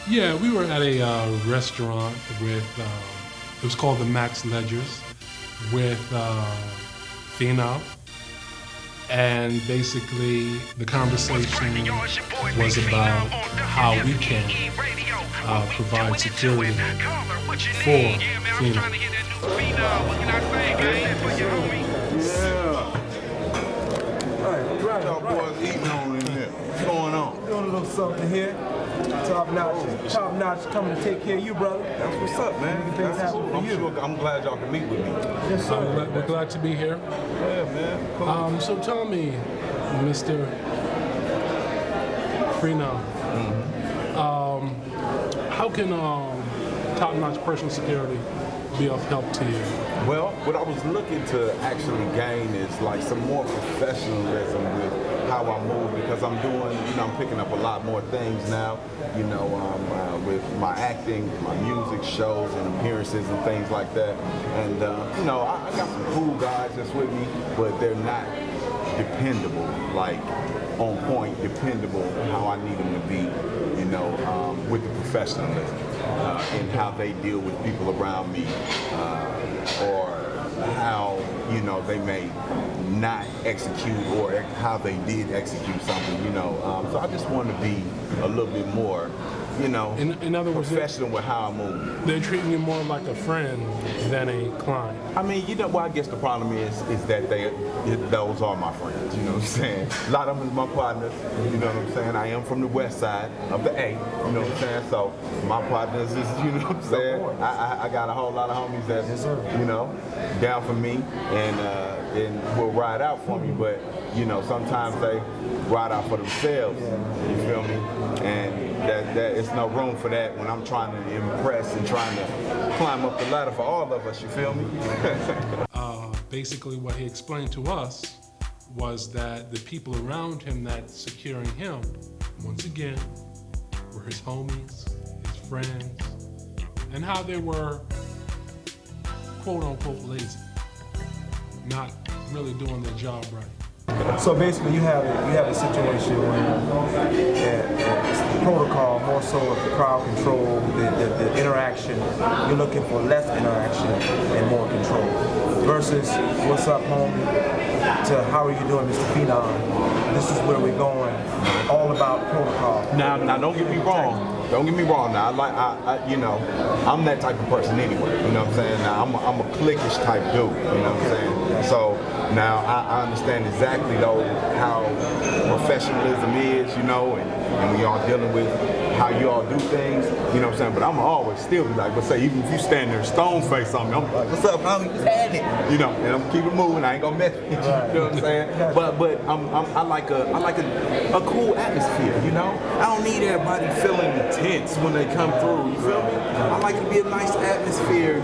Yeah, we were at a restaurant with, it was called the Max Ledgers, with Phenom. And basically, the conversation was about how we can provide security for Phenom. Right. Y'all boys eating on in there. What's going on? Doing a little something here. Top notch coming to take care of you, brother. That's what's up, man. I'm glad y'all can meet with me. Yes, sir. We're glad to be here. Yeah, man. Cool. So tell me, Mr. Phenom, how can top-notch personal security be of help to you? Well, what I was looking to actually gain is like some more professionalism with how I move, because I'm doing, I'm picking up a lot more things now, with my acting, my music shows and appearances and things like that. And, I got some cool guys that's with me, but they're not dependable, like on point, dependable, how I need them to be, with the professionalism and how they deal with people around me, or how, they may not execute, or how they did execute something, So I just want to be a little bit more, in other words, professional with how I move. They're treating you more like a friend than a client. I mean, I guess the problem is that those are my friends, you know what I'm saying? A lot of them is my partners, you know what I'm saying? I am from the west side of the A, you know what I'm saying? So my partners is, you know what I'm saying? I got a whole lot of homies that, down for me and will ride out for me, but, sometimes they ride out for themselves, you feel me? And that it's no room for that when I'm trying to impress and trying to climb up the ladder for all of us, you feel me? Basically what he explained to us was that the people around him that's securing him, once again, were his homies, his friends, and how they were quote unquote lazy, not really doing their job right. So basically, you have a situation where it's the protocol more so of the crowd control, the interaction. You're looking for less interaction and more control. Versus, what's up, homie? To how are you doing, Mr. Phenom? This is where we're going. All about protocol. Now, don't get me wrong. Don't get me wrong. Now, I'm that type of person anyway. You know what I'm saying? Now, I'm a cliquish type dude. You know what I'm saying? So now I understand exactly though how professionalism is. And when y'all dealing with how you all do things, you know what I'm saying? But I'm always still be like, let's say, even if you stand there stone face on me, I'm like, what's up, homie? Just had it. And I'm keep it moving. I ain't gonna mess with you. You know what I'm saying? But I like a cool atmosphere. I don't need everybody feeling tense when they come through. You feel me? I like it to be a nice atmosphere.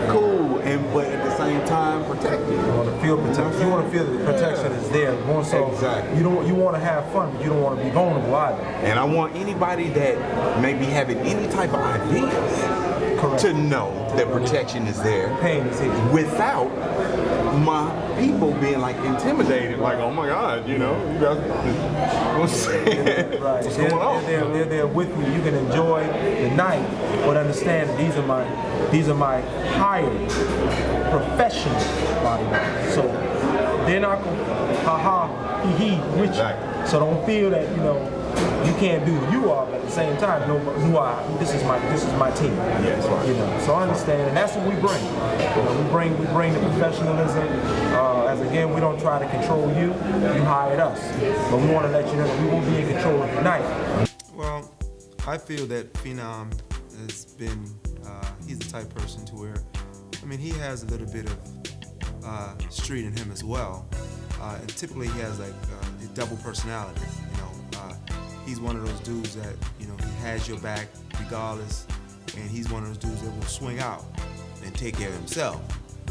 Cool, but at the same time protected. You want to feel protected. You want to feel that the protection is there. More so, exactly. You want to have fun, but you don't want to be vulnerable either. And I want anybody that may be having any type of ideas to know that protection is there. Pain is here. Without my people being like intimidated, like, oh my God, you guys, what's going on? They're there with you. You can enjoy the night, but understand that these are my hired professional bodyguards. So they're not gonna ha-ha, hee-hee with you. So don't feel that, you can't do who you are, but at the same time, this is my team. Yes, right. So I understand, and that's what we bring. We bring the professionalism. As again, we don't try to control you. You hired us, but we want to let you know that we won't be in control of your night. Well, I feel that Phenom has been. He's the type of person to where, he has a little bit of street in him as well. And typically he has like double personalities. He's one of those dudes that, he has your back regardless, and he's one of those dudes that will swing out and take care of himself.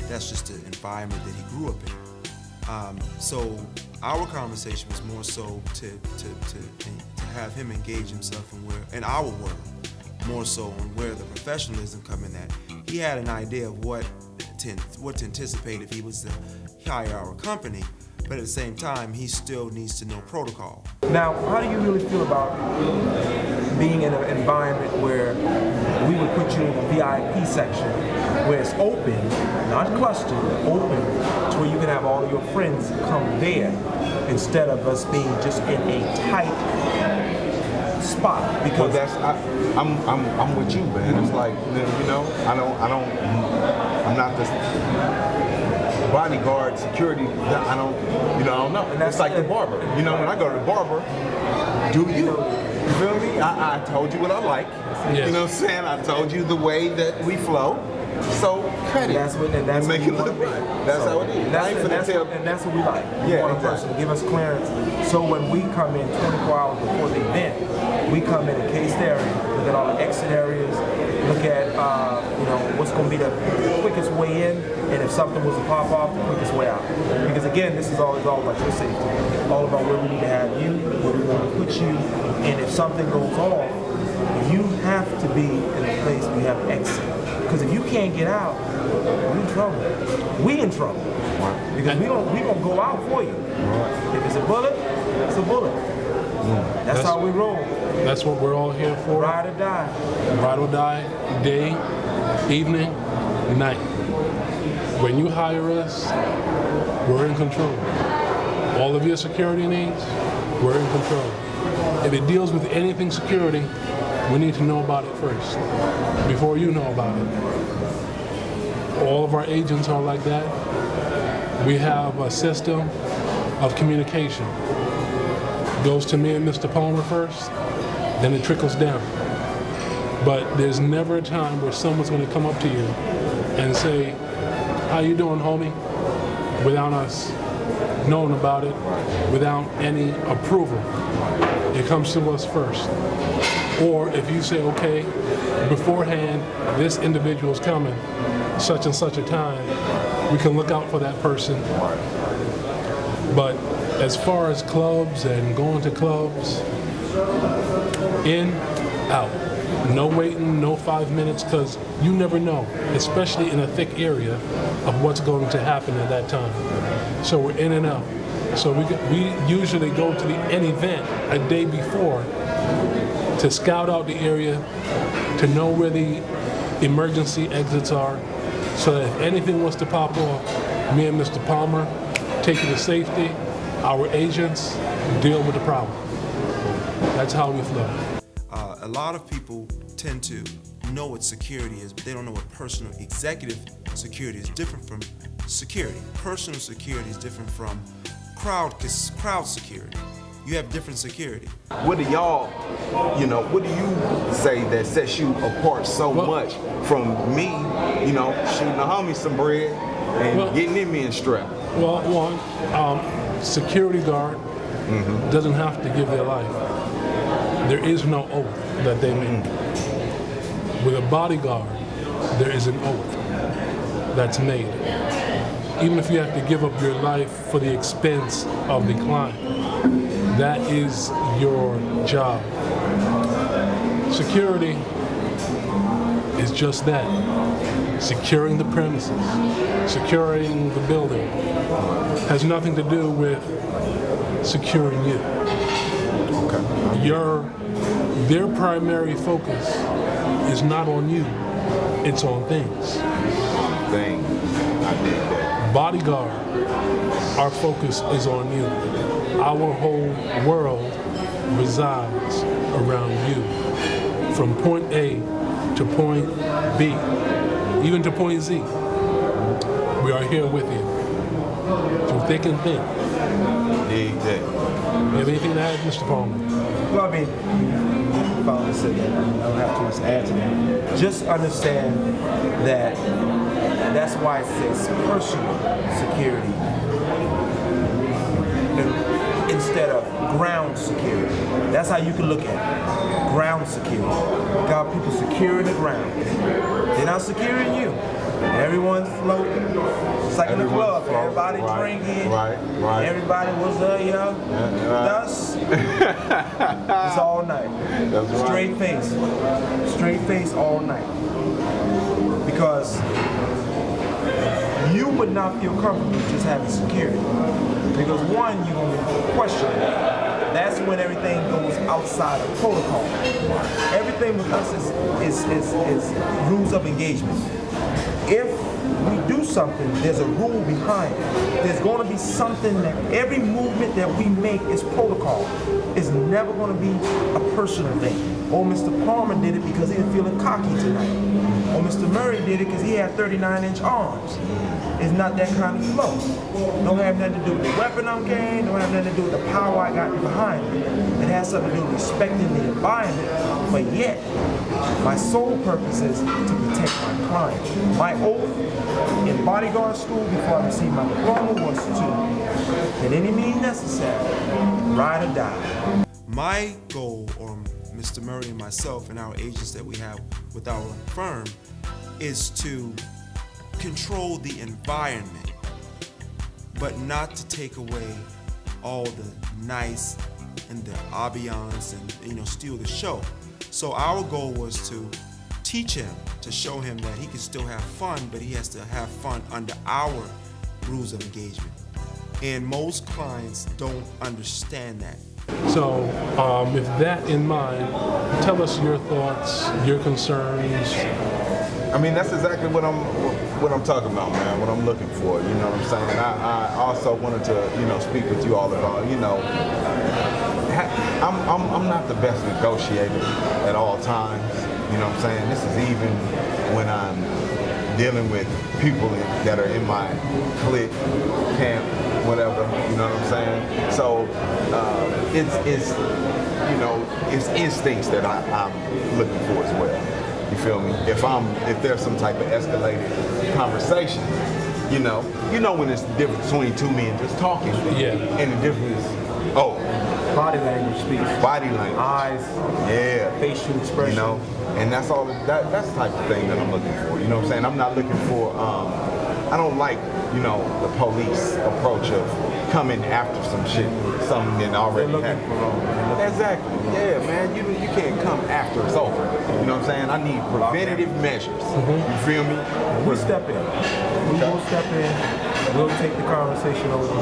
That's just the environment that he grew up in. So our conversation was more so to have him engage himself in our world, more so on where the professionalism come in at. He had an idea of what to anticipate if he was to hire our company, but at the same time, he still needs to know protocol. Now, how do you really feel about being in an environment where we would put you in a VIP section where it's open, not clustered, open, to where you can have all your friends come there instead of us being just in a tight spot. Well, Because I'm with you, man. It's like, you know, I'm not this bodyguard security. I don't know. And that's It's like the barber. You know, when I go to the barber, do you? You feel me? I told you what I like. Yes. You know what I'm saying? I told you the way that we flow. So cut it. that's what make we it want look to be. right. That's how it is. That's, I ain't and, finna that's, tell. and that's what we like. We Yeah, want a exactly. person to give us clearance. So when we come in 24 hours before the event, we come in a cased area, look at all the exit areas, look at you know, what's going to be the quickest way in, and if something was to pop off, the quickest way out. Because again, this is all about your safety, all about where we need to have you, where we want to put you, and if something goes off, you have to be in a place where you have exit. Because if you can't get out, we in trouble. We in trouble. Because we gonna go out for you. If it's a bullet, it's a bullet. That's how we roll. That's what we're all here for. Ride or die. Ride or die, day, evening, night. When you hire us, we're in control. All of your security needs, we're in control. If it deals with anything security, we need to know about it first, before you know about it. All of our agents are like that. We have a system of communication. Goes to me and Mr. Palmer first, then it trickles down. But there's never a time where someone's going to come up to you and say, "How you doing, homie?" without us knowing about it, without any approval. It comes to us first. Or if you say, okay, beforehand, this individual's coming, such and such a time, we can look out for that person. But as far as clubs and going to clubs, in, out. No waiting, no 5 minutes, because you never know, especially in a thick area, of what's going to happen at that time. So we're in and out. So we usually go to an event a day before to scout out the area, to know where the emergency exits are, so that if anything was to pop off, me and Mr. Palmer take it to safety, our agents deal with the problem. That's how we flow. A lot of people tend to know what security is, but they don't know what personal executive security is. Different from security. Personal security is different from crowd security. You have different security. What do y'all, what do you say that sets you apart so much from me, shooting the homie some bread and getting in me and strap? Well, one, security guard doesn't have to give their life. There is no oath that they make. With a bodyguard, there is an oath that's made. Even if you have to give up your life for the expense of the client, that is your job. Security is just that. Securing the premises, securing the building, has nothing to do with securing you. Their primary focus is not on you, it's on things. I dig that. Bodyguard, our focus is on you. Our whole world resides around you. From point A to point B, even to point Z, we are here with you. Through thick and thin. Dig that. You have anything to add, Mr. Palmer? Well, I mean, you finally said that. I don't have too much to add to that. Just understand that that's why it says personal security instead of ground security. That's how you can look at it. Ground security. You got people securing the ground. They're not securing you. Everyone's floating. It's like in the club. Everybody drinking. Right. Everybody was us. It's all night. That's right. Straight face all night. Because you would not feel comfortable just having security. Because one, you're going to question it. That's when everything goes outside of protocol. Everything with us is rules of engagement. If we do something, there's a rule behind it. There's going to be something that every movement that we make is protocol. It's never going to be a personal thing. Oh, Mr. Palmer did it because he was feeling cocky tonight. Or Mr. Murray did it because he had 39-inch arms. It's not that kind of flow. Don't have nothing to do with the weapon I'm carrying, don't have nothing to do with the power I got behind me. It has something to do with respecting the environment, but yet, my sole purpose is to protect my client. My oath in bodyguard school before I received my diploma was to, at any means necessary, ride or die. My goal, or Mr. Murray and myself and our agents that we have with our firm, is to control the environment, but not to take away all the nice and the ambiance and steal the show. So our goal was to teach him, to show him that he can still have fun, but he has to have fun under our rules of engagement. And most clients don't understand that. So, with that in mind, tell us your thoughts, your concerns. I mean, that's exactly what I'm talking about, man. What I'm looking for. You know what I'm saying? I also wanted to, speak with you all about, I'm not the best negotiator at all times. You know what I'm saying? This is even when I'm dealing with people that are in my clique, camp, whatever. You know what I'm saying? So it's instincts that I'm looking for as well. You feel me? If there's some type of escalated conversation, you know when it's the difference between two men just talking, and the difference is, body language speaks. Body language. Eyes. Facial expression. And that's all. That's the type of thing that I'm looking for. You know what I'm saying? I'm not looking for. I don't like the police approach of coming after some shit, something that already happened. Exactly. Yeah, man. You can't come after it's over. You know what I'm saying? I need preventative measures. You feel me? We step in. We will step in. We'll take the conversation over.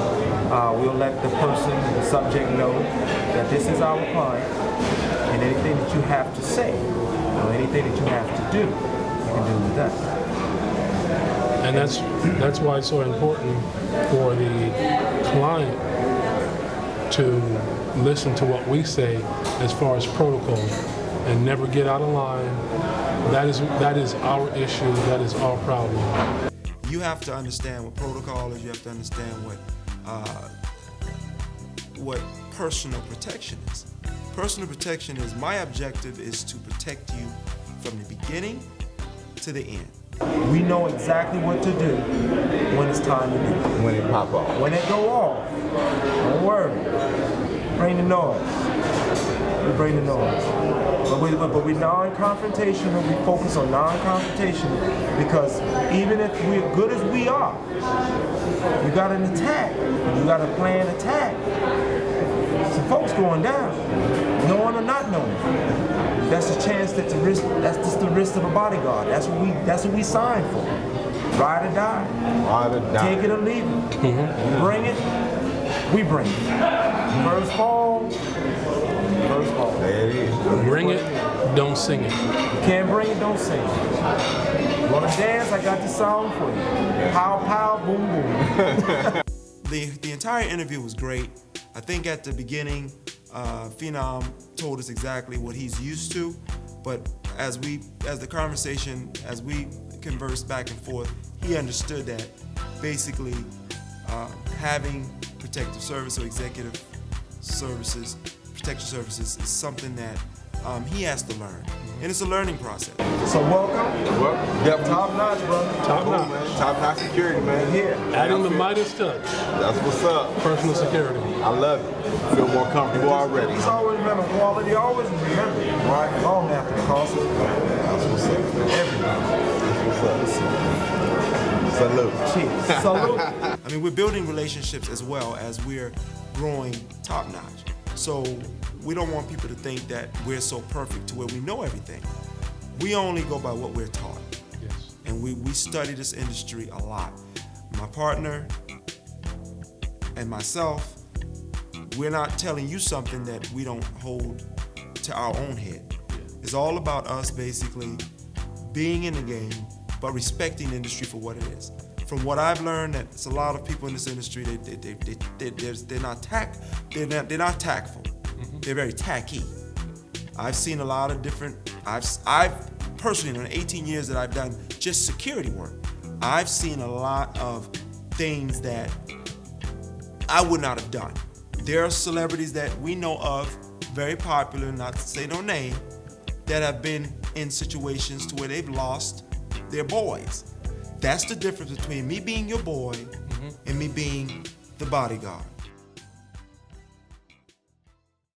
We'll let the person, the subject know that this is our client, and anything that you have to say, or anything that you have to do, you can do with that. And that's why it's so important for the client to listen to what we say as far as protocol and never get out of line. That is our issue. That is our problem. You have to understand what protocol is. You have to understand what personal protection is. Personal protection is, my objective is to protect you from the beginning to the end. We know exactly what to do when it's time to do it. When it pop off. When it go off, don't worry. Bring the noise. We bring the noise. But we're non-confrontational. We focus on non-confrontation because even if we're good as we are, you got an attack. You got a planned attack. Some folks going down, knowing or not knowing. That's a chance. That's just the risk of a bodyguard. That's what we signed for. Ride or die. Ride or die. Take it or leave it. Bring it. We bring it. First fall. First fall. There it is. Bring it, don't sing it. You can't bring it, don't sing it. You wanna dance? I got the song for you. Pow, pow, boom, boom. The entire interview was great. I think at the beginning, Phenom told us exactly what he's used to, but as we conversed back and forth, he understood that basically having protective service or executive services, protection services is something that he has to learn, and it's a learning process. So welcome. Well, definitely. Top notch, brother. Top Cool, notch. man. Top notch security, man. Here. Adding the Midas touch. That's what's up. Personal security. I love it. Feel more comfortable already. Just always remember quality. Always remember. Right. Long after the cost. That's what's up. Everything. That's what's up. Salute. Cheers. Salute. I mean, we're building relationships as well as we're growing top notch. So we don't want people to think that we're so perfect to where we know everything. We only go by what we're taught. Yes. And we study this industry a lot. My partner and myself, we're not telling you something that we don't hold to our own head. It's all about us basically being in the game, but respecting the industry for what it is. From what I've learned, that it's a lot of people in this industry. They're not tactful. They're very tacky. I've seen a lot of different. I've personally, in the 18 years that I've done just security work, I've seen a lot of things that I would not have done. There are celebrities that we know of, very popular, not to say no name, that have been in situations to where they've lost their boys. That's the difference between me being your boy and me being the bodyguard.